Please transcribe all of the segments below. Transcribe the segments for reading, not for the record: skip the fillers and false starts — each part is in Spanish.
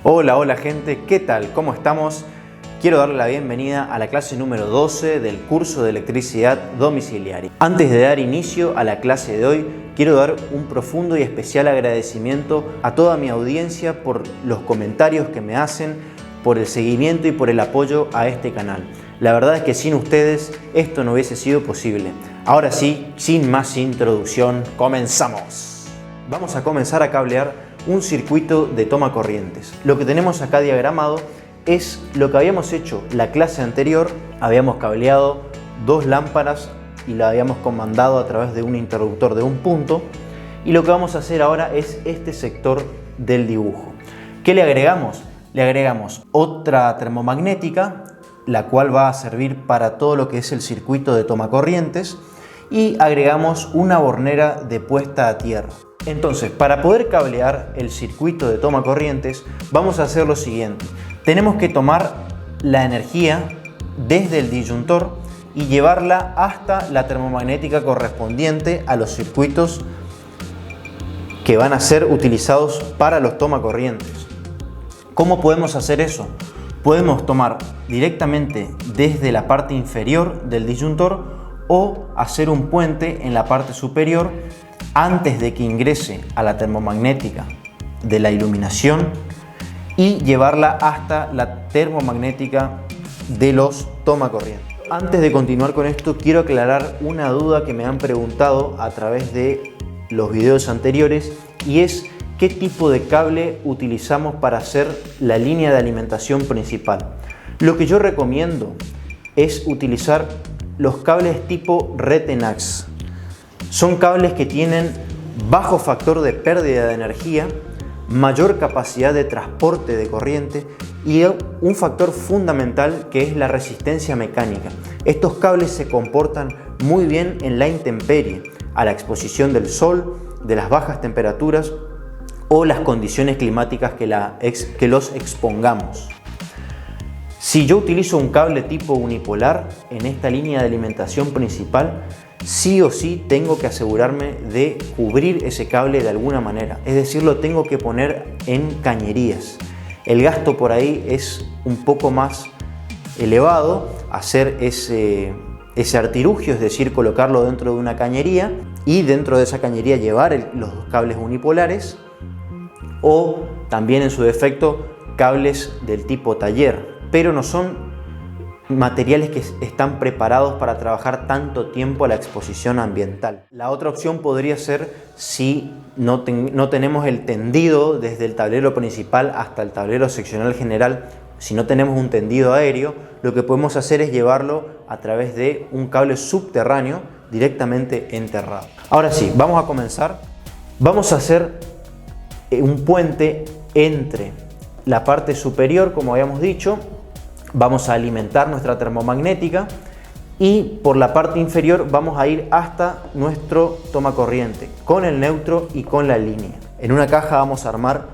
Hola gente, ¿qué tal? ¿Cómo estamos? Quiero darle la bienvenida a la clase número 12 del curso de electricidad domiciliaria. Antes de dar inicio a la clase de hoy, quiero dar un profundo y especial agradecimiento a toda mi audiencia por los comentarios que me hacen, por el seguimiento y por el apoyo a este canal. La verdad es que sin ustedes esto no hubiese sido posible. Ahora sí, sin más introducción, comenzamos. Vamos a comenzar a cablear un circuito de toma corrientes. Lo que tenemos acá diagramado es lo que habíamos hecho la clase anterior. Habíamos cableado dos lámparas y la habíamos comandado a través de un interruptor de un punto, y lo que vamos a hacer ahora es este sector del dibujo. ¿Qué le agregamos? Le agregamos otra termomagnética, la cual va a servir para todo lo que es el circuito de toma corrientes, y agregamos una bornera de puesta a tierra. Entonces, para poder cablear el circuito de toma corrientes, vamos a hacer lo siguiente. Tenemos que tomar la energía desde el disyuntor y llevarla hasta la termomagnética correspondiente a los circuitos que van a ser utilizados para los toma corrientes. ¿Cómo podemos hacer eso? Podemos tomar directamente desde la parte inferior del disyuntor o hacer un puente en la parte superior antes de que ingrese a la termomagnética de la iluminación y llevarla hasta la termomagnética de los toma corrientes. Antes de continuar con esto, quiero aclarar una duda que me han preguntado a través de los videos anteriores, y es qué tipo de cable utilizamos para hacer la línea de alimentación principal. Lo que yo recomiendo es utilizar los cables tipo Retenax. Son cables que tienen bajo factor de pérdida de energía, mayor capacidad de transporte de corriente y un factor fundamental que es la resistencia mecánica. Estos cables se comportan muy bien en la intemperie, a la exposición del sol, de las bajas temperaturas o las condiciones climáticas que los expongamos. Si yo utilizo un cable tipo unipolar en esta línea de alimentación principal, sí o sí tengo que asegurarme de cubrir ese cable de alguna manera, es decir, lo tengo que poner en cañerías. El gasto por ahí es un poco más elevado, hacer ese artilugio, es decir, colocarlo dentro de una cañería y dentro de esa cañería llevar los cables unipolares, o también en su defecto cables del tipo taller, pero no son materiales que están preparados para trabajar tanto tiempo a la exposición ambiental. La otra opción podría ser, si no tenemos el tendido desde el tablero principal hasta el tablero seccional general, si no tenemos un tendido aéreo, lo que podemos hacer es llevarlo a través de un cable subterráneo directamente enterrado. Ahora sí, vamos a comenzar. Vamos a hacer un puente entre la parte superior, como habíamos dicho. Vamos a alimentar nuestra termomagnética y por la parte inferior vamos a ir hasta nuestro toma corriente con el neutro y con la línea. En una caja vamos a armar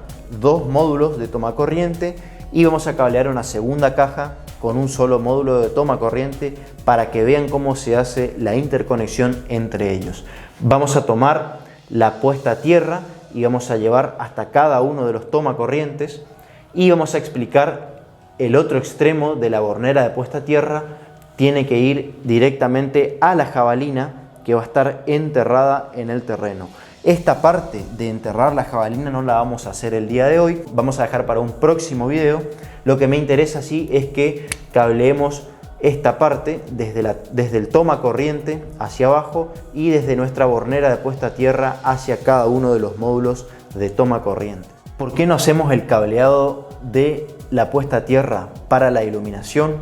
dos módulos de toma corriente y vamos a cablear una segunda caja con un solo módulo de toma corriente para que vean cómo se hace la interconexión entre ellos. Vamos a tomar la puesta a tierra y vamos a llevar hasta cada uno de los toma corrientes y vamos a explicar el otro extremo de la bornera de puesta a tierra. Tiene que ir directamente a la jabalina que va a estar enterrada en el terreno. Esta parte de enterrar la jabalina no la vamos a hacer el día de hoy, vamos a dejar para un próximo video. Lo que me interesa sí es que cableemos esta parte desde el toma corriente hacia abajo y desde nuestra bornera de puesta a tierra hacia cada uno de los módulos de toma corriente. ¿Por qué no hacemos el cableado de la puesta a tierra para la iluminación?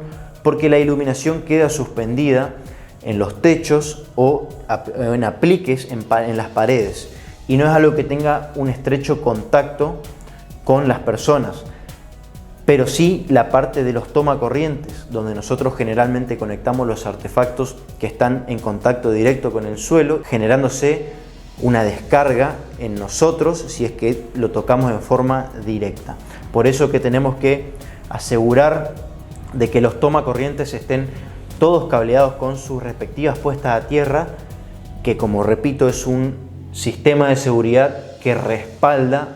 Porque la iluminación queda suspendida en los techos o en apliques en las paredes, y no es algo que tenga un estrecho contacto con las personas, pero sí la parte de los toma corrientes, donde nosotros generalmente conectamos los artefactos que están en contacto directo con el suelo, generándose una descarga en nosotros si es que lo tocamos en forma directa. Por eso que tenemos que asegurar de que los toma corrientes estén todos cableados con sus respectivas puestas a tierra, que, como repito, es un sistema de seguridad que respalda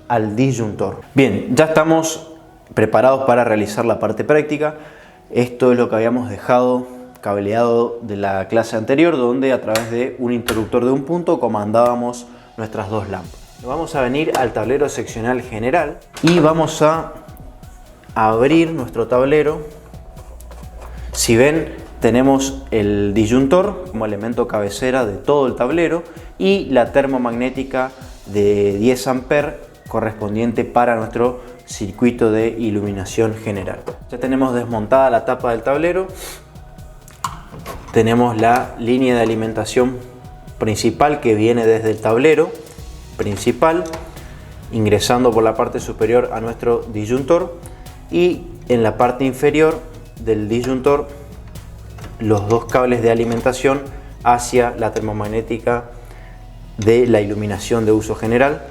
al disyuntor. Bien, ya estamos preparados para realizar la parte práctica. Esto es lo que habíamos dejado cableado de la clase anterior, donde a través de un interruptor de un punto comandábamos nuestras dos lámparas. Vamos a venir al tablero seccional general y vamos a abrir nuestro tablero. Si ven, tenemos el disyuntor como elemento cabecera de todo el tablero y la termomagnética de 10 amperes correspondiente para nuestro circuito de iluminación general. Ya tenemos desmontada la tapa del tablero. Tenemos la línea de alimentación principal que viene desde el tablero principal, ingresando por la parte superior a nuestro disyuntor, y en la parte inferior del disyuntor los dos cables de alimentación hacia la termomagnética de la iluminación de uso general,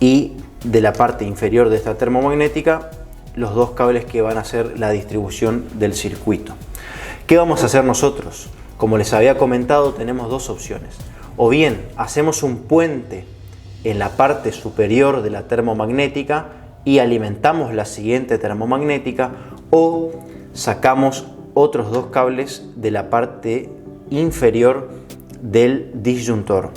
y de la parte inferior de esta termomagnética los dos cables que van a hacer la distribución del circuito. ¿Qué vamos a hacer nosotros? Como les había comentado, tenemos dos opciones. O bien hacemos un puente en la parte superior de la termomagnética y alimentamos la siguiente termomagnética, o sacamos otros dos cables de la parte inferior del disyuntor.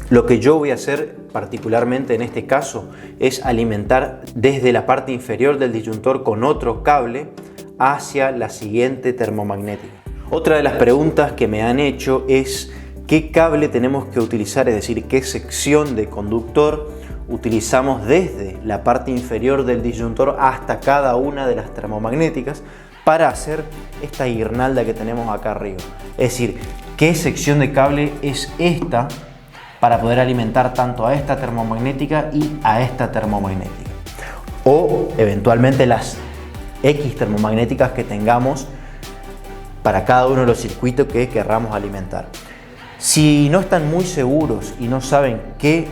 Lo que yo voy a hacer particularmente en este caso es alimentar desde la parte inferior del disyuntor con otro cable hacia la siguiente termomagnética. Otra de las preguntas que me han hecho es qué cable tenemos que utilizar, es decir, qué sección de conductor utilizamos desde la parte inferior del disyuntor hasta cada una de las termomagnéticas para hacer esta guirnalda que tenemos acá arriba. Es decir, qué sección de cable es esta para poder alimentar tanto a esta termomagnética y a esta termomagnética, o eventualmente las X termomagnéticas que tengamos para cada uno de los circuitos que querramos alimentar. Si no están muy seguros y no saben qué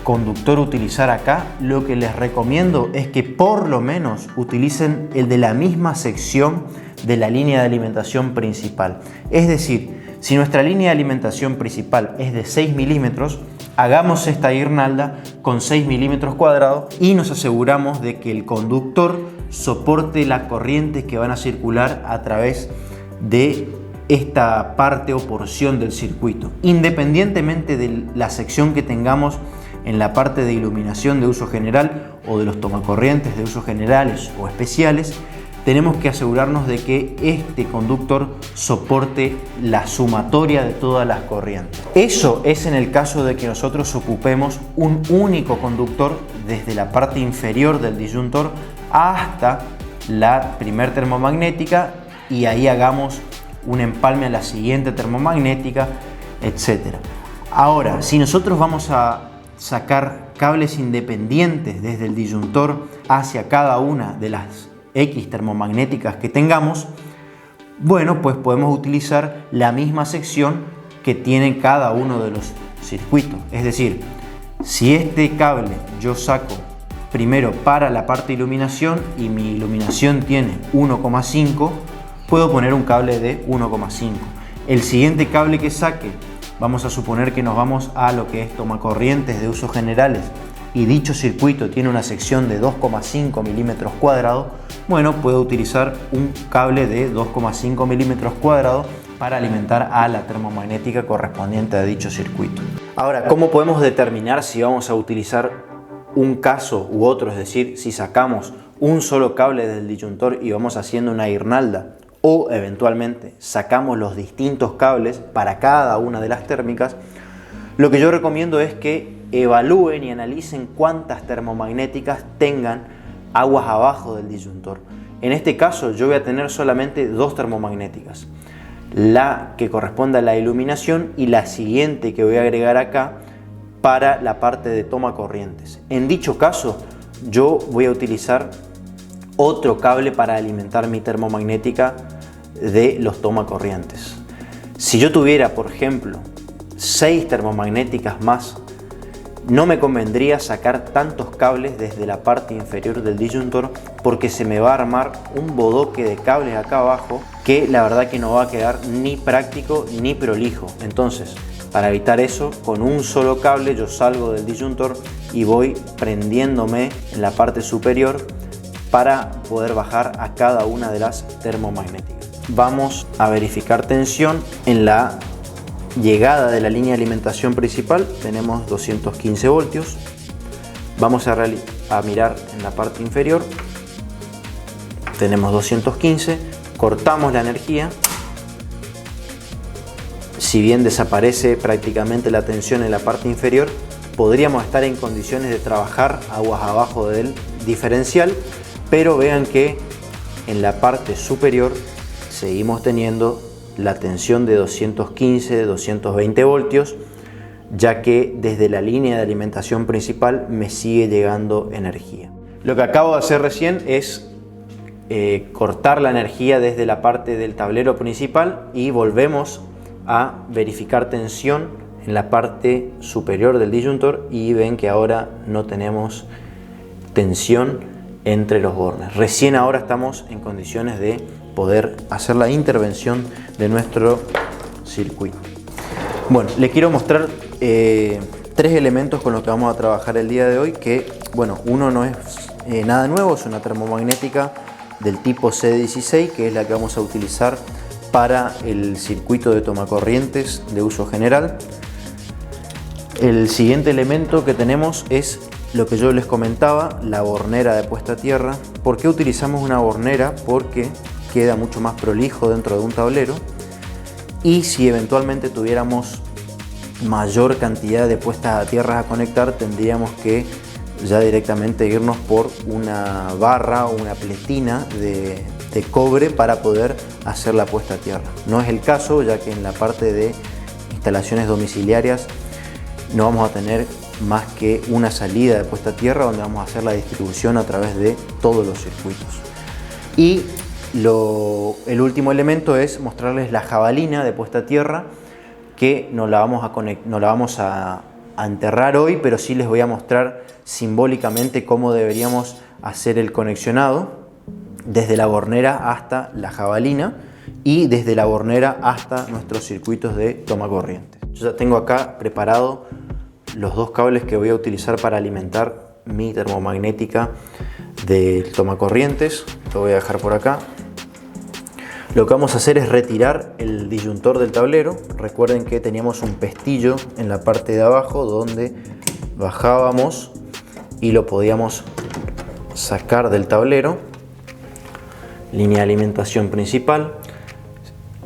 conductor utilizar acá, lo que les recomiendo es que por lo menos utilicen el de la misma sección de la línea de alimentación principal. Es decir, si nuestra línea de alimentación principal es de 6 milímetros, hagamos esta guirnalda con 6 milímetros cuadrados y nos aseguramos de que el conductor soporte las corrientes que van a circular a través de esta parte o porción del circuito. Independientemente de la sección que tengamos en la parte de iluminación de uso general o de los tomacorrientes de uso generales o especiales, tenemos que asegurarnos de que este conductor soporte la sumatoria de todas las corrientes. Eso es en el caso de que nosotros ocupemos un único conductor desde la parte inferior del disyuntor hasta la primer termomagnética y ahí hagamos un empalme a la siguiente termomagnética, etc. Ahora, si nosotros vamos a sacar cables independientes desde el disyuntor hacia cada una de las X termomagnéticas que tengamos, bueno, pues podemos utilizar la misma sección que tiene cada uno de los circuitos. Es decir, si este cable yo saco primero para la parte de iluminación y mi iluminación tiene 1,5, puedo poner un cable de 1,5. El siguiente cable que saque, vamos a suponer que nos vamos a lo que es tomacorrientes de usos generales y dicho circuito tiene una sección de 2,5 milímetros cuadrados, bueno, puedo utilizar un cable de 2,5 milímetros cuadrados para alimentar a la termomagnética correspondiente a dicho circuito. Ahora, ¿cómo podemos determinar si vamos a utilizar un caso u otro? Es decir, si sacamos un solo cable del disyuntor y vamos haciendo una guirnalda, o eventualmente sacamos los distintos cables para cada una de las térmicas. Lo que yo recomiendo es que evalúen y analicen cuántas termomagnéticas tengan aguas abajo del disyuntor. En este caso yo voy a tener solamente dos termomagnéticas, la que corresponde a la iluminación y la siguiente que voy a agregar acá para la parte de toma corrientes. En dicho caso yo voy a utilizar otro cable para alimentar mi termomagnética de los tomacorrientes. Si yo tuviera, por ejemplo, 6 termomagnéticas más, no me convendría sacar tantos cables desde la parte inferior del disyuntor porque se me va a armar un bodoque de cables acá abajo que la verdad que no va a quedar ni práctico ni prolijo. Entonces, Para evitar eso, con un solo cable yo salgo del disyuntor y voy prendiéndome en la parte superior para poder bajar a cada una de las termomagnéticas. Vamos a verificar tensión en la llegada de la línea de alimentación principal. Tenemos 215 voltios. Vamos a mirar en la parte inferior. Tenemos 215. Cortamos la energía. Si bien desaparece prácticamente la tensión en la parte inferior, podríamos estar en condiciones de trabajar aguas abajo del diferencial, pero vean que en la parte superior seguimos teniendo la tensión de 215, 220 voltios, ya que desde la línea de alimentación principal me sigue llegando energía. Lo que acabo de hacer recién es cortar la energía desde la parte del tablero principal y volvemos a verificar tensión en la parte superior del disyuntor y ven que ahora no tenemos tensión entre los bornes. Recién ahora estamos en condiciones de poder hacer la intervención de nuestro circuito. Bueno, les quiero mostrar 3 elementos con los que vamos a trabajar el día de hoy, que bueno, uno no es nada nuevo, es una termomagnética del tipo C16, que es la que vamos a utilizar para el circuito de tomacorrientes de uso general. El siguiente elemento que tenemos es lo que yo les comentaba, la bornera de puesta a tierra. ¿Por qué utilizamos una bornera? Porque queda mucho más prolijo dentro de un tablero, y si eventualmente tuviéramos mayor cantidad de puestas a tierra a conectar, tendríamos que ya directamente irnos por una barra o una pletina de cobre para poder hacer la puesta a tierra. No es el caso, ya que en la parte de instalaciones domiciliarias no vamos a tener más que una salida de puesta a tierra donde vamos a hacer la distribución a través de todos los circuitos. Y el último elemento es mostrarles la jabalina de puesta a tierra, que no la vamos a enterrar hoy, pero sí les voy a mostrar simbólicamente cómo deberíamos hacer el conexionado desde la bornera hasta la jabalina y desde la bornera hasta nuestros circuitos de tomacorrientes. Yo ya tengo acá preparado los 2 cables que voy a utilizar para alimentar mi termomagnética de tomacorrientes. Lo voy a dejar por acá. Lo que vamos a hacer es retirar el disyuntor del tablero. Recuerden que teníamos un pestillo en la parte de abajo donde bajábamos y lo podíamos sacar del tablero. Línea de alimentación principal,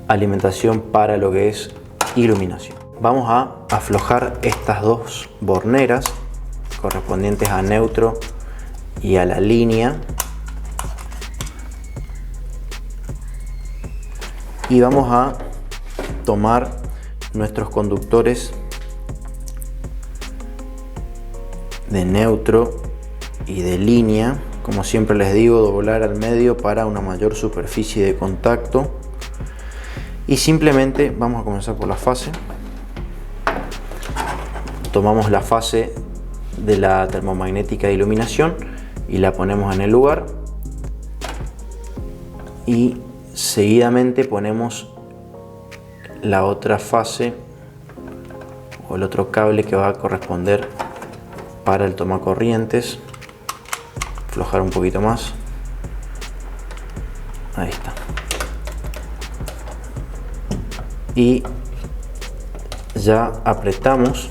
alimentación para lo que es iluminación. Vamos a aflojar estas 2 borneras correspondientes a neutro y a la línea, y vamos a tomar nuestros conductores de neutro y de línea. Como siempre les digo, doblar al medio para una mayor superficie de contacto, y simplemente vamos a comenzar por la fase. Tomamos la fase de la termomagnética de iluminación y la ponemos en el lugar, y seguidamente ponemos la otra fase o el otro cable que va a corresponder para el tomacorrientes. Aflojar un poquito más. Ahí está. Y ya apretamos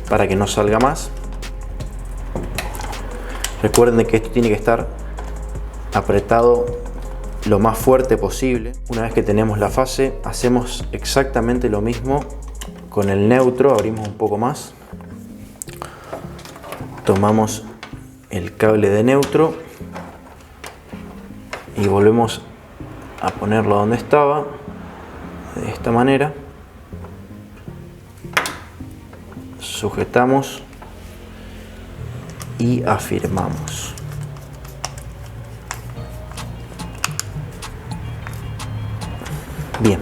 para que no salga más. Recuerden que esto tiene que estar apretado lo más fuerte posible. Una vez que tenemos la fase, hacemos exactamente lo mismo con el neutro. Abrimos un poco más. Tomamos el cable de neutro y volvemos a ponerlo donde estaba, de esta manera. Sujetamos y afirmamos. Bien,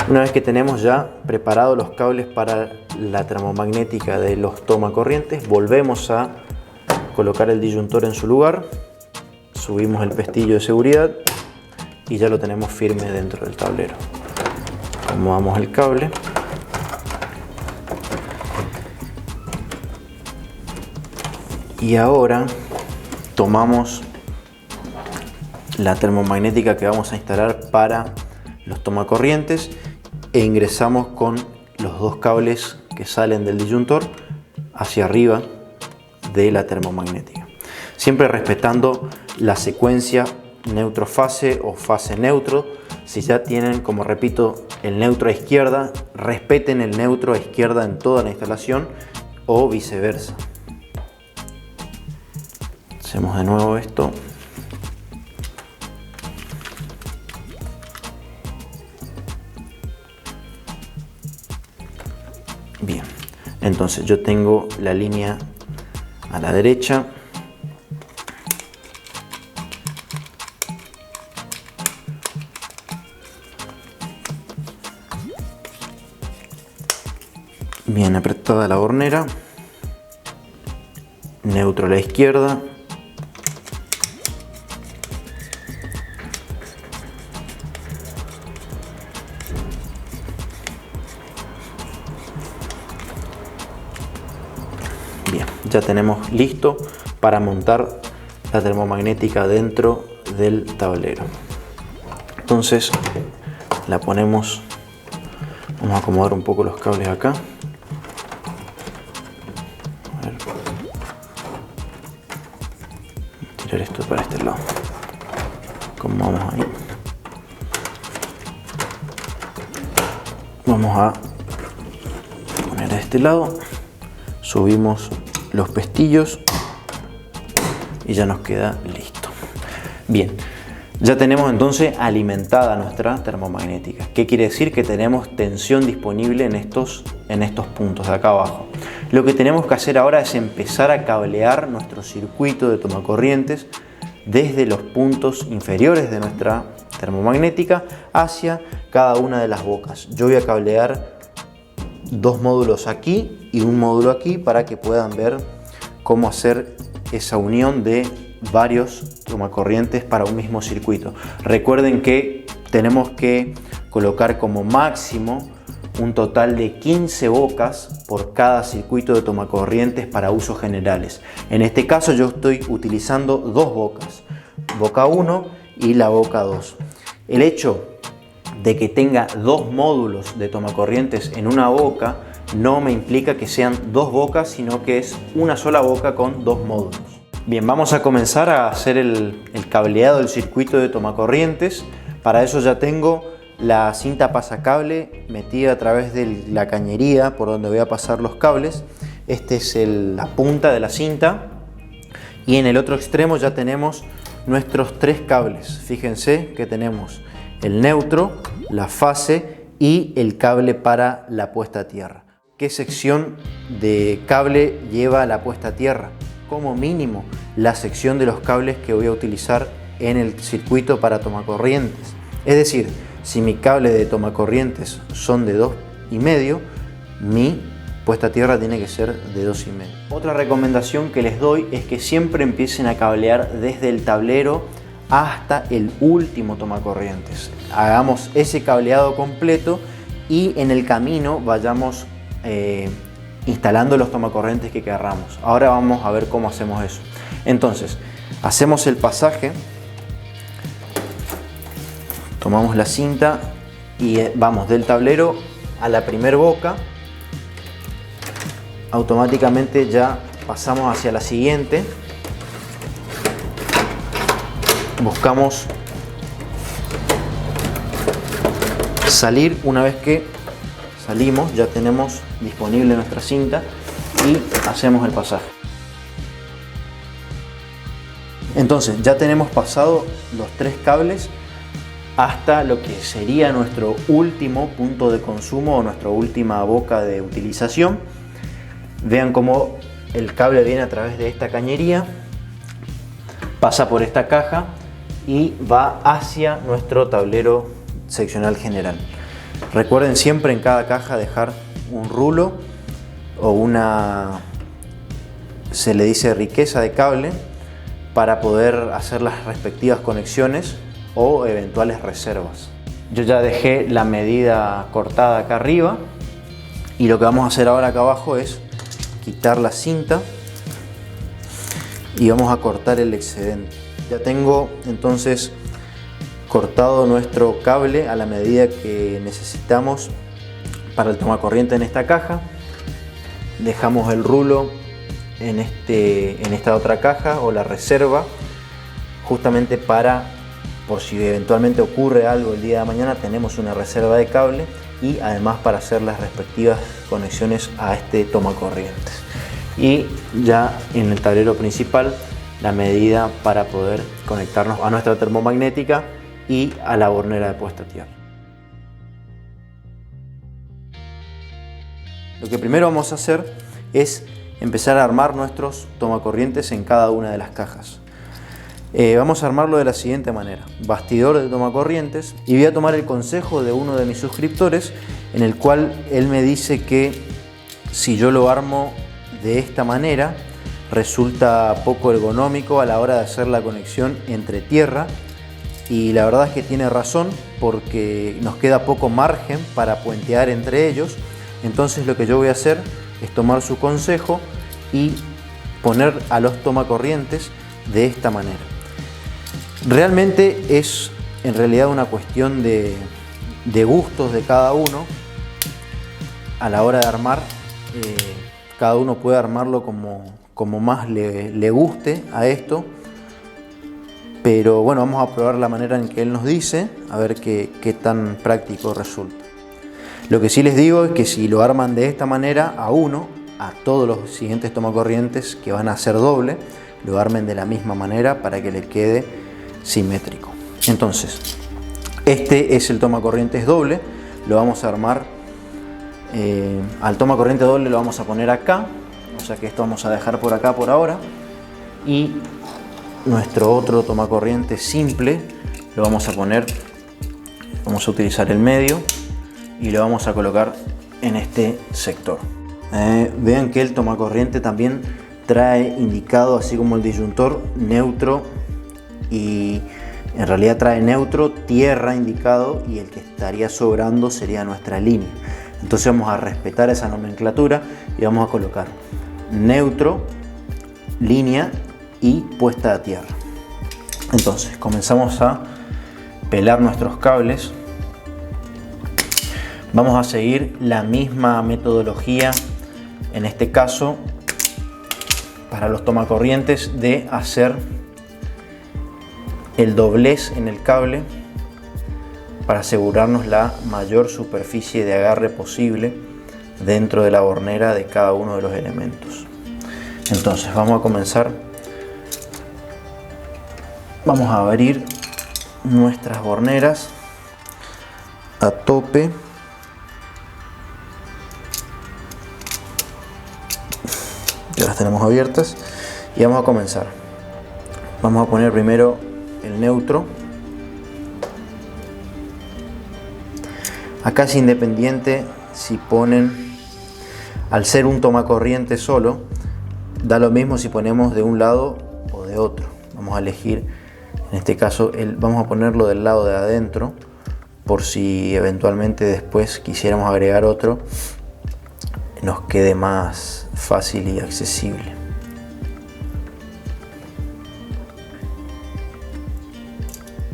una vez que tenemos ya preparados los cables para la termomagnética de los tomacorrientes, volvemos a colocar el disyuntor en su lugar, subimos el pestillo de seguridad y ya lo tenemos firme dentro del tablero. Acomodamos el cable Y ahora tomamos la termomagnética que vamos a instalar para los tomacorrientes e ingresamos con los dos cables que salen del disyuntor hacia arriba de la termomagnética, siempre respetando la secuencia neutro fase o fase neutro. Si ya tienen, como repito, el neutro a izquierda, respeten el neutro a izquierda en toda la instalación o viceversa. Hacemos de nuevo esto. Bien, entonces yo tengo la línea a la derecha. Bien apretada la hornera. Neutro a la izquierda. Bien, ya tenemos listo para montar la termomagnética dentro del tablero. Entonces la ponemos, vamos a acomodar un poco los cables acá. A ver. Tirar esto para este lado. Acomodamos ahí. Vamos a poner a este lado. Subimos los pestillos y ya nos queda listo. Bien, ya tenemos entonces alimentada nuestra termomagnética. ¿Qué quiere decir? Que tenemos tensión disponible en estos puntos de acá abajo. Lo que tenemos que hacer ahora es empezar a cablear nuestro circuito de tomacorrientes desde los puntos inferiores de nuestra termomagnética hacia cada una de las bocas. Yo voy a cablear dos módulos aquí y un módulo aquí para que puedan ver cómo hacer esa unión de varios tomacorrientes para un mismo circuito. Recuerden que tenemos que colocar como máximo un total de 15 bocas por cada circuito de tomacorrientes para usos generales. En este caso yo estoy utilizando dos bocas, boca 1 y la boca 2. El hecho de que tenga dos módulos de tomacorrientes en una boca no me implica que sean dos bocas, sino que es una sola boca con dos módulos. Bien, vamos a comenzar a hacer el cableado del circuito de tomacorrientes. Para eso ya tengo la cinta pasacable metida a través de la cañería por donde voy a pasar los cables. Este es la punta de la cinta y en el otro extremo ya tenemos nuestros tres cables. Fíjense que tenemos el neutro, la fase y el cable para la puesta a tierra. ¿Qué sección de cable lleva la puesta a tierra? Como mínimo la sección de los cables que voy a utilizar en el circuito para tomacorrientes. Es decir, si mi cable de tomacorrientes son de 2,5, mi puesta a tierra tiene que ser de 2,5. Otra recomendación que les doy es que siempre empiecen a cablear desde el tablero hasta el último tomacorrientes. Hagamos ese cableado completo y en el camino vayamos instalando los tomacorrientes que querramos. Ahora vamos a ver cómo hacemos eso. Entonces, hacemos el pasaje, tomamos la cinta y vamos del tablero a la primer boca. Automáticamente ya pasamos hacia la siguiente. Buscamos salir. Una vez que salimos ya tenemos disponible nuestra cinta y hacemos el pasaje. Entonces ya tenemos pasado los tres cables hasta lo que sería nuestro último punto de consumo o nuestra última boca de utilización. Vean cómo el cable viene a través de esta cañería, pasa por esta caja y va hacia nuestro tablero seccional general. Recuerden siempre en cada caja dejar un rulo o una, se le dice riqueza de cable, para poder hacer las respectivas conexiones o eventuales reservas. Yo ya dejé la medida cortada acá arriba y lo que vamos a hacer ahora acá abajo es quitar la cinta y vamos a cortar el excedente. Ya tengo entonces cortado nuestro cable a la medida que necesitamos para el tomacorriente en esta caja. Dejamos el rulo en esta otra caja o la reserva, justamente para, por si eventualmente ocurre algo el día de mañana, tenemos una reserva de cable, y además para hacer las respectivas conexiones a este tomacorrientes. Y ya en el tablero principal la medida para poder conectarnos a nuestra termomagnética y a la bornera de puesta a tierra. Lo que primero vamos a hacer es empezar a armar nuestros tomacorrientes en cada una de las cajas. Vamos a armarlo de la siguiente manera: bastidor de tomacorrientes, y voy a tomar el consejo de uno de mis suscriptores, en el cual él me dice que si yo lo armo de esta manera resulta poco ergonómico a la hora de hacer la conexión entre tierra, y la verdad es que tiene razón, porque nos queda poco margen para puentear entre ellos. Entonces lo que yo voy a hacer es tomar su consejo y poner a los tomacorrientes de esta manera. Realmente es en realidad una cuestión de gustos de cada uno. A la hora de armar, cada uno puede armarlo como más le guste a esto, pero bueno, vamos a probar la manera en que él nos dice, a ver qué tan práctico resulta. Lo que sí les digo es que si lo arman de esta manera a todos los siguientes tomacorrientes que van a ser doble, lo armen de la misma manera para que le quede simétrico. Entonces, este es el tomacorrientes doble, lo vamos a armar. Al tomacorriente doble lo vamos a poner acá, o sea que esto vamos a dejar por acá por ahora, y nuestro otro tomacorriente simple lo vamos a poner, vamos a utilizar el medio y lo vamos a colocar en este sector. Vean que el tomacorriente también trae indicado, así como el disyuntor, neutro, y en realidad trae neutro, tierra indicado, y el que estaría sobrando sería nuestra línea. Entonces vamos a respetar esa nomenclatura y vamos a colocar neutro, línea y puesta a tierra. Entonces comenzamos a pelar nuestros cables. Vamos a seguir la misma metodología, en este caso para los tomacorrientes, de hacer el doblez en el cable para asegurarnos la mayor superficie de agarre posible dentro de la bornera de cada uno de los elementos. Entonces vamos a comenzar, vamos a abrir nuestras borneras a tope. Ya las tenemos abiertas y vamos a comenzar. Vamos a poner primero el neutro. Acá es independiente si ponen, al ser un tomacorriente solo, da lo mismo si ponemos de un lado o de otro. Vamos a elegir, en este caso, vamos a ponerlo del lado de adentro, por si eventualmente después quisiéramos agregar otro, nos quede más fácil y accesible.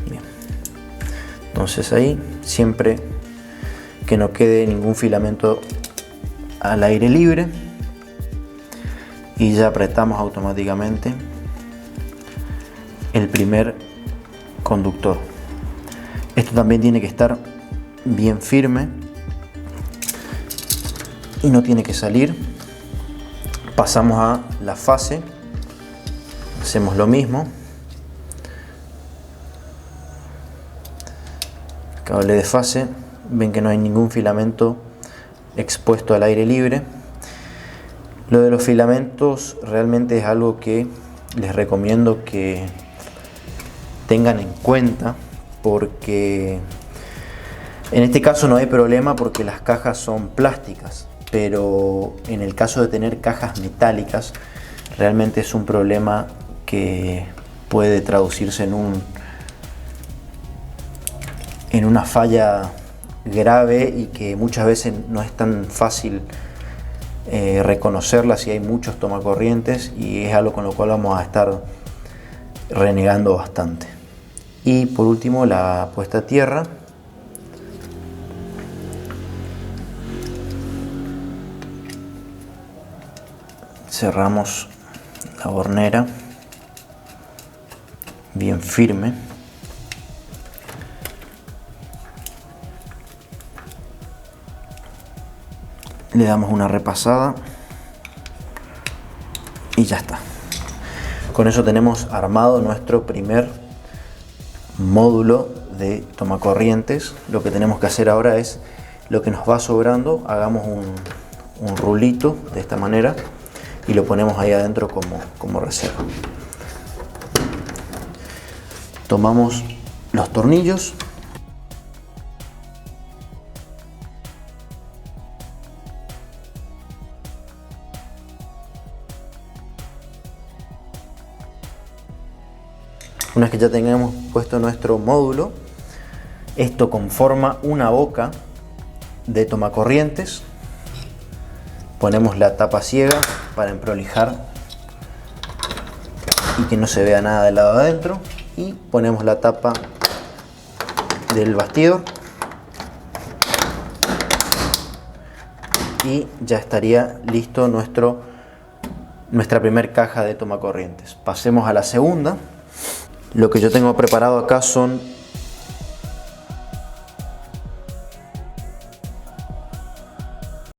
Bien. Entonces ahí, siempre que no quede ningún filamento al aire libre, y ya apretamos automáticamente el primer conductor. Esto también tiene que estar bien firme y no tiene que salir. Pasamos a la fase, hacemos lo mismo, cable de fase. Ven que no hay ningún filamento expuesto al aire libre. Lo de los filamentos realmente es algo que les recomiendo que tengan en cuenta, porque en este caso no hay problema porque las cajas son plásticas, pero en el caso de tener cajas metálicas realmente es un problema que puede traducirse en una falla grave, y que muchas veces no es tan fácil reconocerla si hay muchos tomacorrientes, y es algo con lo cual vamos a estar renegando bastante. Y por último, la puesta a tierra. Cerramos la hornera bien firme. Le damos una repasada y ya está. Con eso tenemos armado nuestro primer módulo de tomacorrientes. Lo que tenemos que hacer ahora es, lo que nos va sobrando, hagamos un rulito de esta manera y lo ponemos ahí adentro como reserva. Tomamos los tornillos, una vez que ya tengamos puesto nuestro módulo, esto conforma una boca de tomacorrientes. Ponemos la tapa ciega para emprolijar y que no se vea nada del lado de adentro, y ponemos la tapa del bastidor y ya estaría listo nuestra primer caja de tomacorrientes. Pasemos a la segunda. Lo que yo tengo preparado acá son